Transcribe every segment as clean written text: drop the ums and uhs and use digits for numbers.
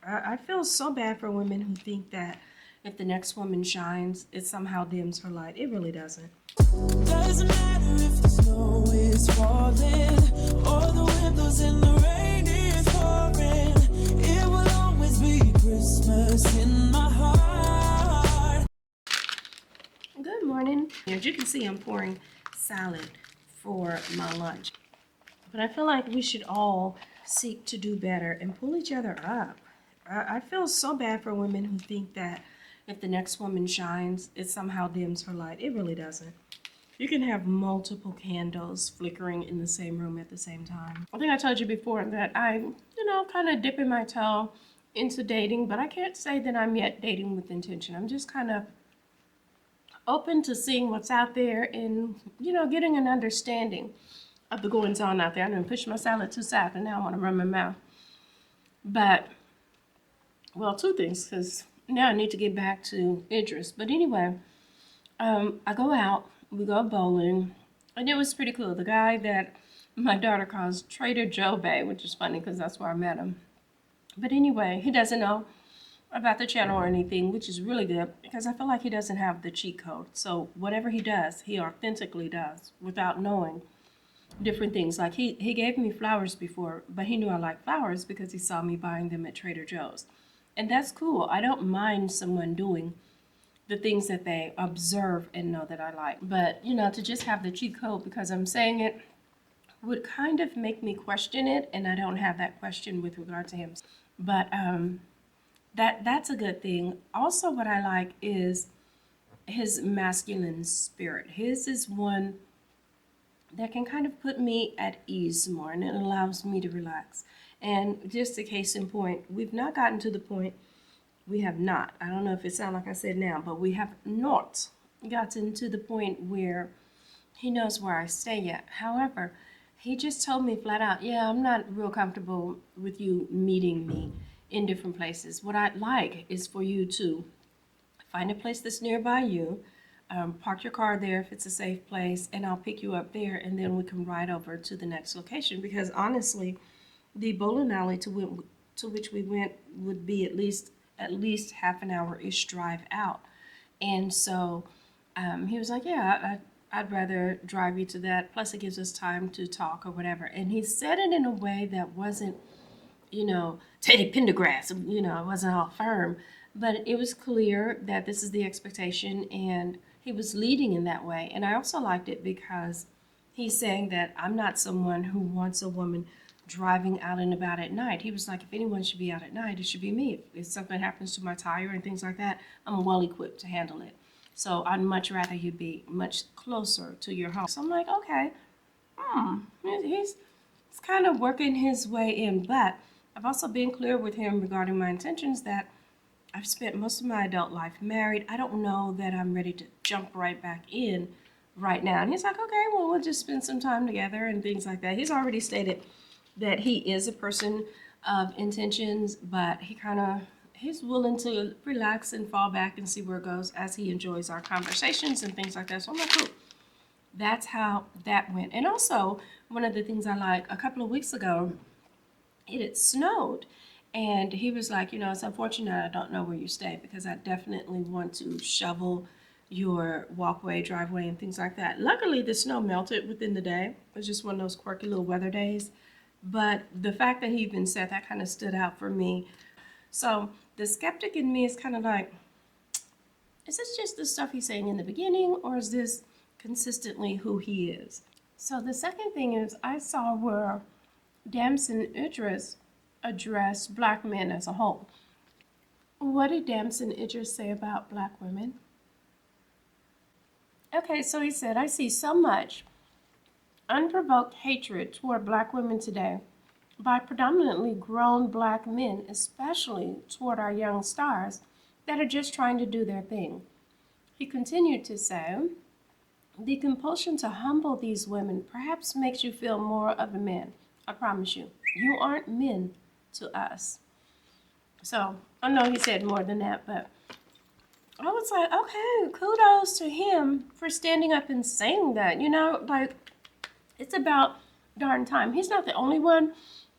I feel so bad for women who think that if the next woman shines, it somehow dims her light. It really doesn't. Doesn't matter if the snow is falling or the wind blows and the rain is pouring. It will always be Christmas in my heart. Good morning. As you can see, I'm pouring salad for my lunch. But I feel like we should all seek to do better and pull each other up. I feel so bad for women who think that if the next woman shines, it somehow dims her light. It really doesn't. You can have multiple candles flickering in the same room at the same time. I think I told you before that I, kind of dipping my toe into dating, but I can't say that I'm yet dating with intention. I'm just kind of open to seeing what's out there and, getting an understanding of the goings on out there. I didn't push my salad too south and now I want to run my mouth. But, well, two things, because now I need to get back to Idris. But anyway, I go out, we go bowling, and it was pretty cool. The guy that my daughter calls Trader Joe Bay, which is funny because that's where I met him. But anyway, he doesn't know about the channel or anything, which is really good because I feel like he doesn't have the cheat code. So whatever he does, he authentically does without knowing different things. Like he gave me flowers before, but he knew I like flowers because he saw me buying them at Trader Joe's. And that's cool. I don't mind someone doing the things that they observe and know that I like. But, to just have the cheat code because I'm saying it would kind of make me question it, and I don't have that question with regard to him. But that's a good thing. Also, what I like is his masculine spirit. His is one that can kind of put me at ease more, and it allows me to relax. And just a case in point, we've not gotten to the point, we have not, I don't know if it sounds like I said now, but we have not gotten to the point where he knows where I stay yet. However, he just told me flat out, yeah, I'm not real comfortable with you meeting me in different places. What I'd like is for you to find a place that's nearby you, park your car there if it's a safe place, and I'll pick you up there, and then we can ride over to the next location. Because honestly, the bowling alley to which we went would be at least half an hour-ish drive out. And so he was like, yeah, I'd rather drive you to that. Plus, it gives us time to talk or whatever. And he said it in a way that wasn't, Teddy Pendergrass, it wasn't all firm. But it was clear that this is the expectation, and he was leading in that way. And I also liked it because he's saying that I'm not someone who wants a woman driving out and about at night. He was like, if anyone should be out at night, it should be me. If something happens to my tire and things like that, I'm well equipped to handle it. So I'd much rather you be much closer to your home. So I'm like, okay, he's kind of working his way in. But I've also been clear with him regarding my intentions that I've spent most of my adult life married. I don't know that I'm ready to jump right back in right now. And he's like, okay, well, we'll just spend some time together and things like that. He's already stated that he is a person of intentions, but he's willing to relax and fall back and see where it goes as he enjoys our conversations and things like that. So I'm like, cool. That's how that went. And also, one of the things I like, a couple of weeks ago, it had snowed. And he was like, it's unfortunate I don't know where you stay because I definitely want to shovel your walkway, driveway, and things like that. Luckily, the snow melted within the day. It was just one of those quirky little weather days. But the fact that he even said that kind of stood out for me. So the skeptic in me is kind of like, is this just the stuff he's saying in the beginning, or is this consistently who he is? So the second thing is I saw where Damson Idris addressed Black men as a whole. What did Damson Idris say about Black women? Okay, so he said, I see so much unprovoked hatred toward Black women today by predominantly grown Black men, especially toward our young stars that are just trying to do their thing. He continued to say, the compulsion to humble these women perhaps makes you feel more of a man. I promise you, you aren't men to us. So I know he said more than that, but I was like, okay, kudos to him for standing up and saying that. It's about darn time. He's not the only one,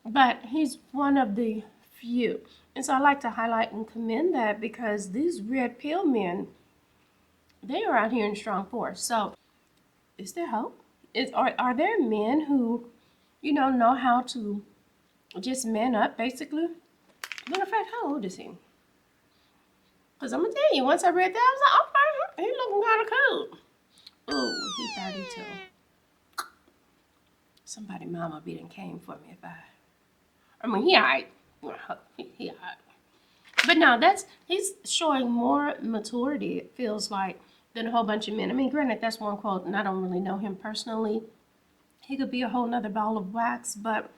but he's one of the few. And so I like to highlight and commend that because these red pill men, they are out here in strong force. So is there hope? Are there men who, know how to just man up, basically? Matter of fact, how old is he? Because I'm going to tell you, once I read that, I was like, okay, he looking kind of cool. Ooh, he 32. Somebody mama be done came for me if I mean, he all right. He all right. But no, he's showing more maturity, it feels like, than a whole bunch of men. I mean, granted, that's one quote, and I don't really know him personally. He could be a whole nother ball of wax, but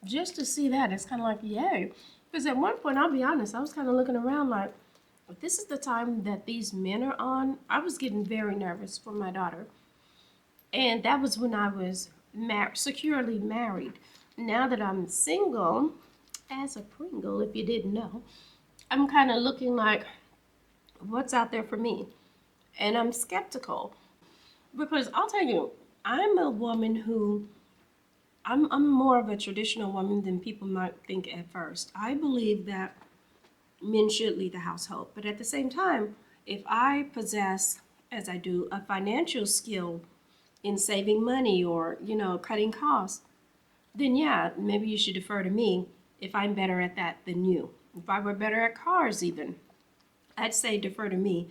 just to see that, it's kind of like, yay. Because at one point, I'll be honest, I was kind of looking around like, if this is the time that these men are on, I was getting very nervous for my daughter. And that was when I was securely married. Now that I'm single, as a Pringle, if you didn't know, I'm kind of looking like, what's out there for me? And I'm skeptical. Because I'll tell you, I'm a woman who, I'm more of a traditional woman than people might think at first. I believe that men should lead the household. But at the same time, if I possess, as I do, a financial skill in saving money or, cutting costs, then yeah, maybe you should defer to me if I'm better at that than you. If I were better at cars even, I'd say defer to me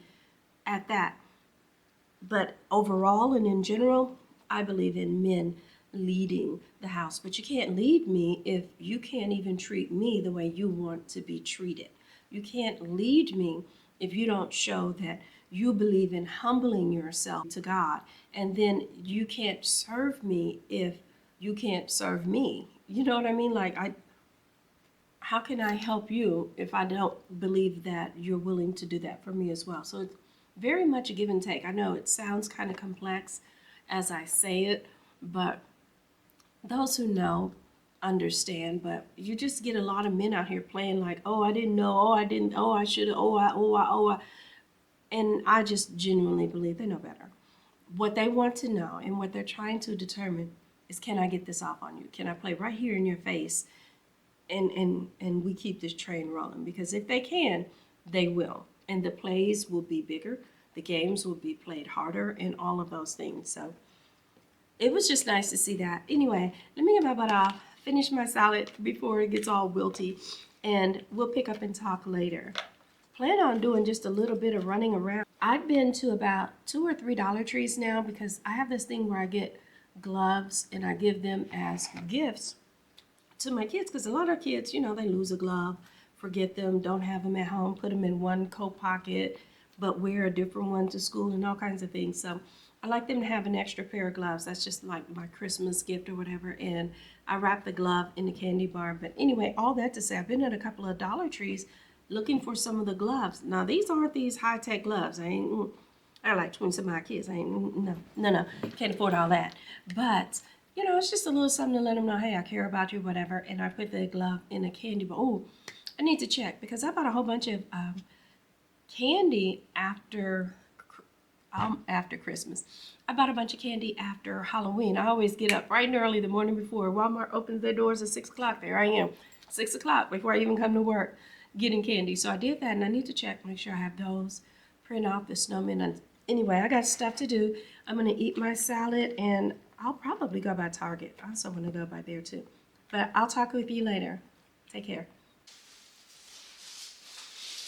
at that. But overall and in general, I believe in men leading the house. But you can't lead me if you can't even treat me the way you want to be treated. You can't lead me if you don't show that you believe in humbling yourself to God. And then you can't serve me if you can't serve me. You know what I mean? Like, how can I help you if I don't believe that you're willing to do that for me as well? So it's very much a give and take. I know it sounds kind of complex as I say it, but those who know understand. But you just get a lot of men out here playing like, oh, I didn't know, oh, I didn't, oh, I should have, oh, I. And I just genuinely believe they know better. What they want to know and what they're trying to determine is, can I get this off on you? Can I play right here in your face? And we keep this train rolling, because if they can, they will. And the plays will be bigger, the games will be played harder, and all of those things. So it was just nice to see that. Anyway, let me get my butt off, finish my salad before it gets all wilty, and we'll pick up and talk later. Plan on doing just a little bit of running around. I've been to about 2 or 3 Dollar Trees now, because I have this thing where I get gloves and I give them as gifts to my kids, because a lot of kids, they lose a glove, forget them, don't have them at home, put them in one coat pocket, but wear a different one to school and all kinds of things. So I like them to have an extra pair of gloves. That's just like my Christmas gift or whatever. And I wrap the glove in the candy bar. But anyway, all that to say, I've been at a couple of Dollar Trees looking for some of the gloves. Now, these aren't these high-tech gloves. I like 20 some of my kids. No, can't afford all that. But it's just a little something to let them know, hey, I care about you, whatever. And I put the glove in a candy bar. Oh, I need to check, because I bought a whole bunch of candy after Christmas. I bought a bunch of candy after Halloween. I always get up bright and early the morning before. Walmart opens their doors at 6 o'clock. There I am, 6 o'clock, before I even come to work, getting candy. So I did that, and I need to check, make sure I have those, print off the snowmen. And anyway, I got stuff to do. I'm going to eat my salad, and I'll probably go by Target. I also want to go by there too. But I'll talk with you later. Take care.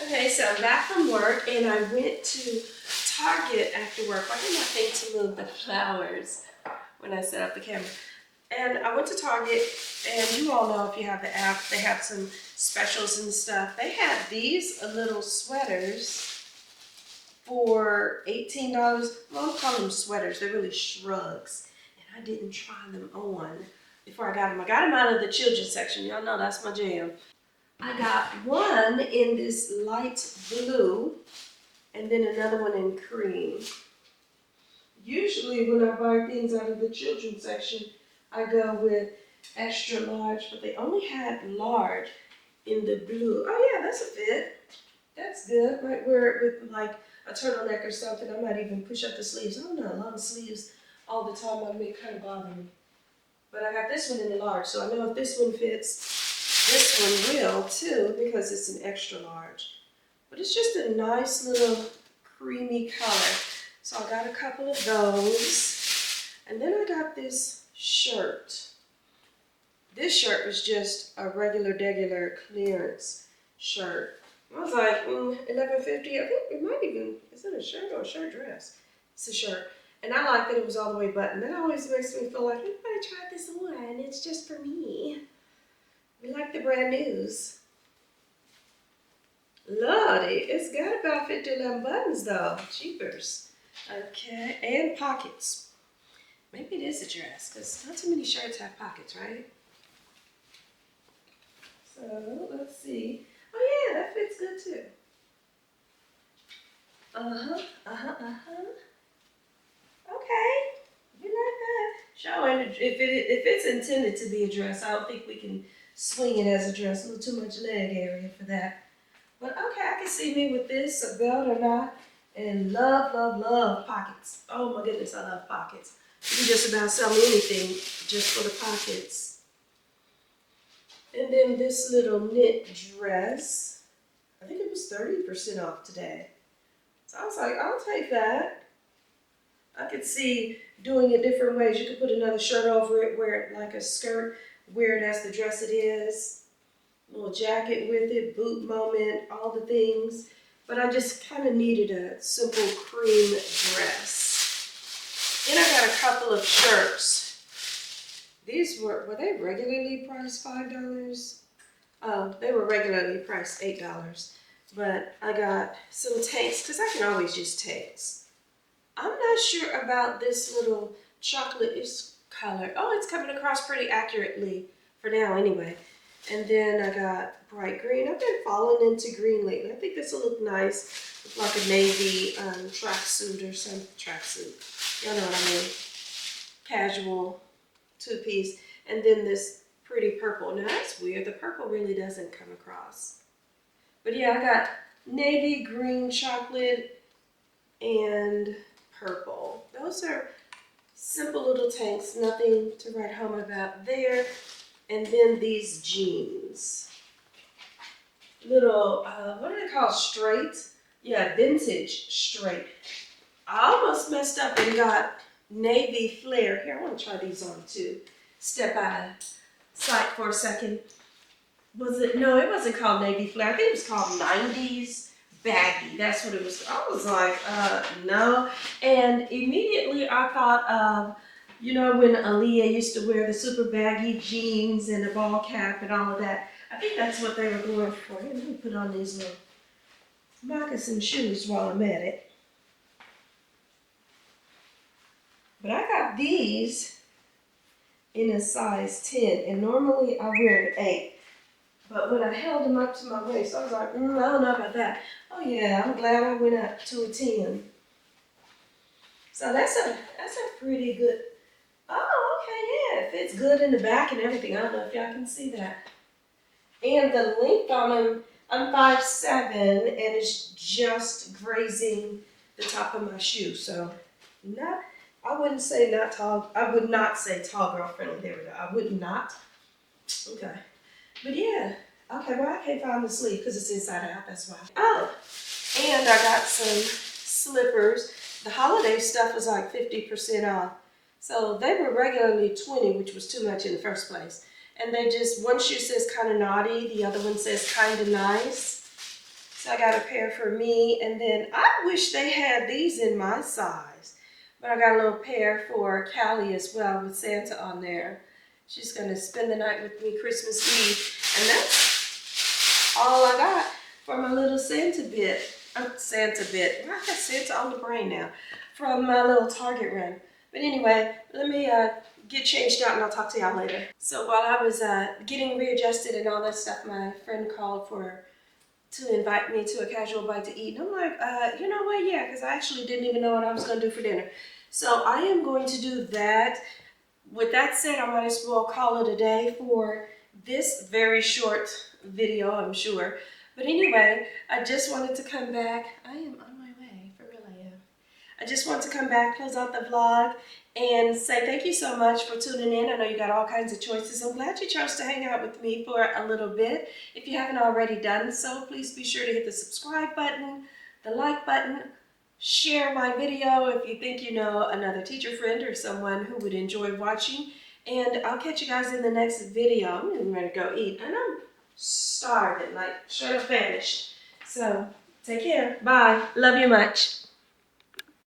Okay, so I'm back from work, and I went to Target after work. I did not think to move the flowers when I set up the camera. And I went to Target, and you all know, if you have the app, they have some specials and stuff. They had these little sweaters for $18. Well, I'll call them sweaters. They're really shrugs. And I didn't try them on before I got them. I got them out of the children's section. Y'all know that's my jam. I got one in this light blue, and then another one in cream. Usually when I buy things out of the children's section, I go with extra large, but they only had large in the blue. Oh yeah, that's a fit. That's good. Might wear it with like a turtleneck or something. I might even push up the sleeves. I don't know, long sleeves all the time, I may kind of bother me. But I got this one in the large, so I know if this one fits, This one will too because it's an extra large. But it's just a nice little creamy color. So I got a couple of those. And then I got this shirt. This shirt was just a regular clearance shirt. I was like, $11.50. I think it might even, is it a shirt or a shirt dress? It's a shirt. And I like that it was all the way buttoned. That always makes me feel like, everybody try this on. It's just for me. We like the brand news. Lordy, it's got about 50 to 11 buttons though. Cheapers. Okay, and pockets. Maybe it is a dress, because not too many shirts have pockets, right? So, let's see. Oh yeah, that fits good too. Okay, you like that. Showing if it's intended to be a dress, I don't think we can swing it as a dress. A little too much leg area for that. But okay, I can see me with this, a belt or not. And love pockets. Oh my goodness, I love pockets. You can just about sell me anything just for the pockets. And then this little knit dress. I think it was 30% off today. So I was like, I'll take that. I could see doing it different ways. You could put another shirt over it, wear it like a skirt, wear it as the dress it is. Little jacket with it, boot moment, all the things. But I just kind of needed a simple cream dress. Then I got a couple of shirts. These were they regularly priced $5? Oh, they were regularly priced $8. But I got some tanks, because I can always use tanks. I'm not sure about this little chocolate-ish color. Oh, it's coming across pretty accurately for now anyway. And then I got bright green. I've been falling into green lately. I think this will look nice with like a navy tracksuit or some tracksuit. Y'all know what I mean. Casual two-piece. And then this pretty purple. Now that's weird. The purple really doesn't come across. But yeah, I got navy, green, chocolate, and purple. Those are simple little tanks. Nothing to write home about there. And then these jeans. Little, what are they called? Straight? Yeah, vintage straight. I almost messed up and got navy flare. Here, I want to try these on too. Step out of sight for a second. Was it? No, it wasn't called navy flare. I think it was called 90s baggy. That's what it was. I was like, no. And immediately I thought of, you know, when Aaliyah used to wear the super baggy jeans and the ball cap and all of that. I think that's what they were going for. Here, let me put on these little moccasin shoes while I'm at it. But I got these in a size 10, and normally I wear an 8. But when I held them up to my waist, I was like, I don't know about that. Oh yeah, I'm glad I went up to a 10. So that's a pretty good. Oh, okay, yeah, it fits good in the back and everything. I don't know if y'all can see that. And the length on them, I'm 5'7", and it's just grazing the top of my shoe. So I wouldn't say not tall. I would not say tall girl friendly. There we go. I would not. Okay. But yeah. Okay, well, I can't find the sleeve because it's inside out. That's why. Oh, and I got some slippers. The holiday stuff was like 50% off. So they were regularly $20, which was too much in the first place. And they just, one shoe says kind of naughty, the other one says kind of nice. So I got a pair for me, and then I wish they had these in my size. But I got a little pair for Callie as well with Santa on there. She's gonna spend the night with me Christmas Eve. And that's all I got for my little Santa bit. Well, I got Santa on the brain now from my little Target run. But anyway, let me get changed out and I'll talk to y'all later. So while I was getting readjusted and all that stuff, my friend called to invite me to a casual bite to eat. And I'm like, you know what? Yeah, because I actually didn't even know what I was going to do for dinner. So I am going to do that. With that said, I might as well call it a day for this very short video, I'm sure. But anyway, I just wanted to come back. I am on my way, for real I am. I just want to come back, close out the vlog, and say thank you so much for tuning in. I know you got all kinds of choices. I'm glad you chose to hang out with me for a little bit. If you haven't already done so, please be sure to hit the subscribe button, the like button, share my video if you think you know another teacher friend or someone who would enjoy watching. And I'll catch you guys in the next video. I'm getting ready to go eat, and I'm starving, like straight up famished. So take care. Bye. Love you much.